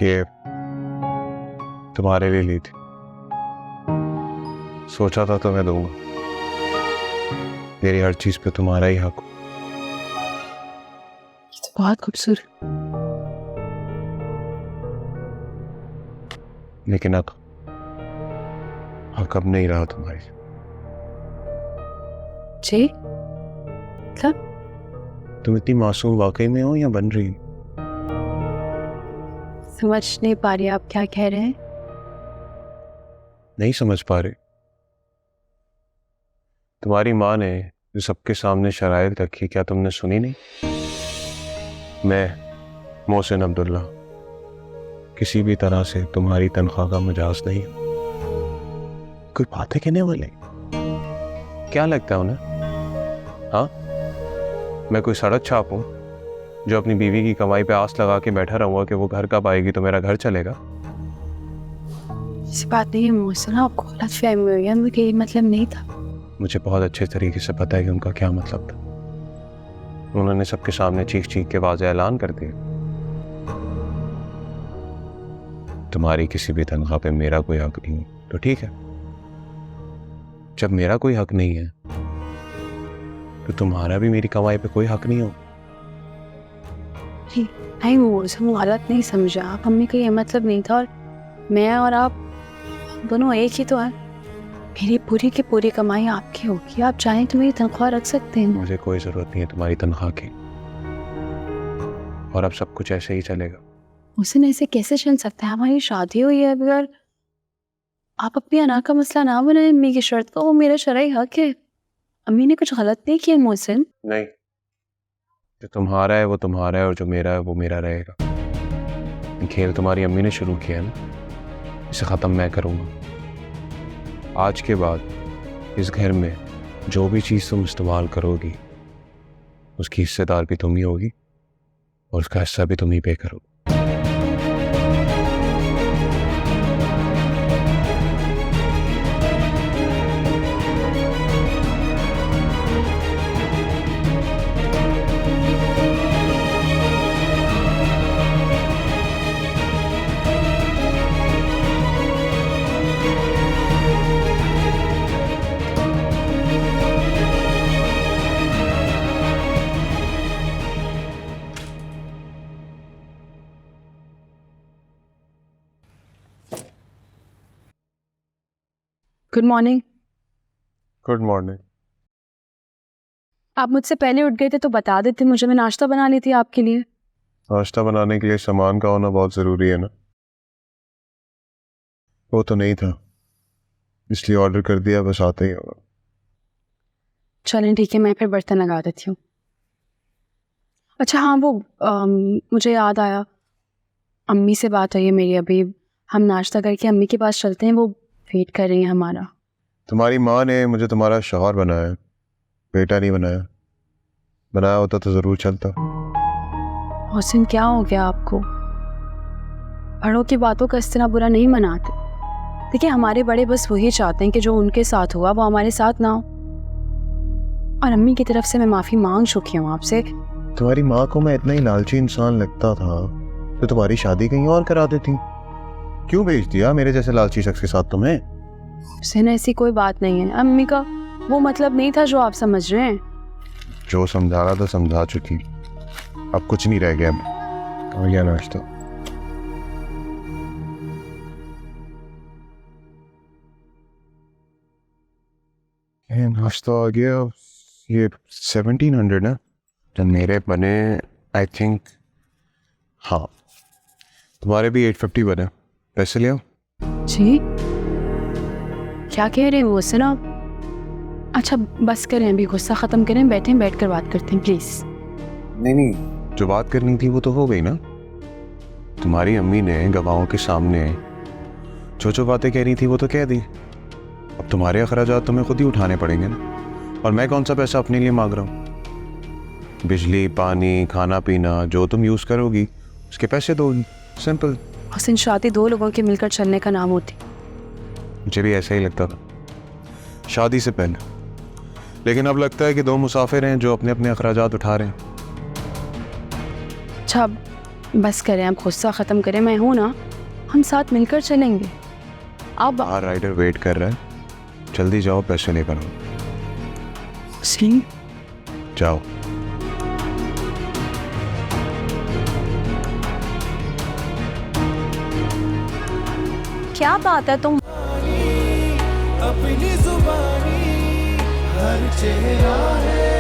ये तुम्हारे लिए ली थी, सोचा था तुम्हें दूंगा। मेरी हर चीज पे तुम्हारा ही हक। ये तो बहुत खूबसूरत। लेकिन अब हक अब नहीं रहा तुम्हारी। जी क्या? तुम इतनी मासूम वाकई में हो या बन रही हो? समझ नहीं पा रही आप क्या कह रहे हैं। नहीं समझ पा रहे? तुम्हारी माँ ने जो सबके सामने शराइत रखी, क्या तुमने सुनी नहीं? मैं मोहसिन अब्दुल्ला किसी भी तरह से तुम्हारी तनख्वाह का मजाज नहीं हूं। कोई बातें कहने वाले क्या लगता है उन्हें? हाँ, मैं कोई सड़क छाप हूं जो अपनी बीवी की कमाई पे आस लगा के बैठा रहूंगा कि वो घर कब आएगी तो मेरा घर चलेगा? ऐसी बात नहीं है मोहसिन, आपको गलतफहमी हुई है, मुझे ये मतलब नहीं था। मुझे बहुत अच्छे तरीके से पता है कि उनका क्या मतलब था। उन्होंने सबके सामने चीख चीख के वाज़ेह ऐलान कर दिया, तुम्हारी किसी भी तनख्वाह पे मेरा कोई हक नहीं है। तो ठीक है, जब मेरा कोई हक नहीं है तो तुम्हारा भी मेरी कमाई पे कोई हक नहीं हो। नहीं मोहसिन, गलत नहीं समझा आप, मम्मी का ये मतलब नहीं था। और मैं और आप दोनों एक ही तो हैं। मेरी पूरी की पूरी कमाई आपकी होगी, आप चाहें तो मेरी तनख्वाह रख सकते हैं। मुझे कोई जरूरत नहीं है तुम्हारी तनख्वाह की, और अब सब कुछ ऐसे ही चलेगा। मोहसिन ऐसे कैसे चल सकता है? हमारी शादी हुई है अभी, और आप अपनी अना का मसला ना बनाए अम्मी की शर्त का, वो मेरा शरई हक है। अम्मी ने कुछ गलत नहीं किया मोहसिन। नहीं, जो तुम्हारा है वो तुम्हारा है और जो मेरा है वो मेरा रहेगा। खेल तुम्हारी अम्मी ने शुरू किया है ना, इसे ख़त्म मैं करूँगा। आज के बाद इस घर में जो भी चीज़ तुम इस्तेमाल करोगी उसकी हिस्सेदार भी तुम ही होगी और उसका हिस्सा भी तुम ही पे करोगे। Good morning. Good morning. आप मुझसे पहले उठ गए थे तो बता देते मुझे, मैं नाश्ता बना ली थी आपके लिए। नाश्ता बनाने के लिए सामान का होना बहुत ज़रूरी है ना। वो तो नहीं था, इसलिए ऑर्डर कर दिया, बस आता ही होगा। चलें ठीक है, मैं फिर बर्तन लगा देती हूँ। अच्छा हाँ, वो मुझे याद आया, अम्मी से बात हुई है मेरी अभी। हम नाश्ता करके अम्मी के पास चलते हैं, वो वेट कर रही हैं हमारा। तुम्हारी माँ ने मुझे तुम्हारा शौहर बनाया, बेटा नहीं बनाया। बनाया होता तो ज़रूर चलता। मोहसिन क्या हो गया आपको? बड़ों की बातों का इस तरह बुरा नहीं मनाते। देखिए हमारे बड़े बस वही चाहते हैं कि जो उनके साथ हुआ वो हमारे साथ ना हो। और अम्मी की तरफ से मैं माफ़ी मांग चुकी हूँ आपसे। तुम्हारी माँ को मैं इतना ही लालची इंसान लगता था तो तुम्हारी शादी कहीं और करा देती। क्यों भेज दिया मेरे जैसे लालची शख्स के साथ तुम्हें? हुसैन ऐसी कोई बात नहीं है, अम्मी का वो मतलब नहीं था जो आप समझ रहे हैं। जो समझा रहा था समझा चुकी, अब कुछ नहीं रह गया। आ गया नाश्ता। नाश्ता आ गया। ये 1700 है तो मेरे बने आई थिंक। हाँ, तुम्हारे भी 850 बने। पैसे ले आओ। जी क्या कह रहे हैं हुसैन आप? अच्छा बस करें, अभी गुस्सा ख़त्म करें, बैठें, बैठ कर बात करते हैं प्लीज़। नहीं, जो बात करनी थी वो तो हो गई ना। तुम्हारी अम्मी ने गवाहों के सामने जो बातें कह रही थी वो तो कह दी। अब तुम्हारे अखराजात तुम्हें खुद ही उठाने पड़ेंगे ना। और मैं कौन सा पैसा अपने लिए मांग रहा हूँ? बिजली, पानी, खाना पीना जो तुम यूज़ करोगी उसके पैसे दोगी। सिंपल। हुसैन शादी दो लोगों के मिलकर चलने का नाम होती। मुझे भी ऐसा ही लगता था शादी से पहले, लेकिन अब लगता है कि दो मुसाफिर हैं जो अपने अपने अखराजात उठा रहे हैं। अच्छा बस करें, आप गुस्सा ख़त्म करें, मैं हूँ ना, हम साथ मिलकर चलेंगे। आप बाहर राइडर वेट कर रहा है, जल्दी जाओ, पैसे लेकर आओ। जाओ। क्या बात है, तुम अपनी जुबानी हर चेहरा है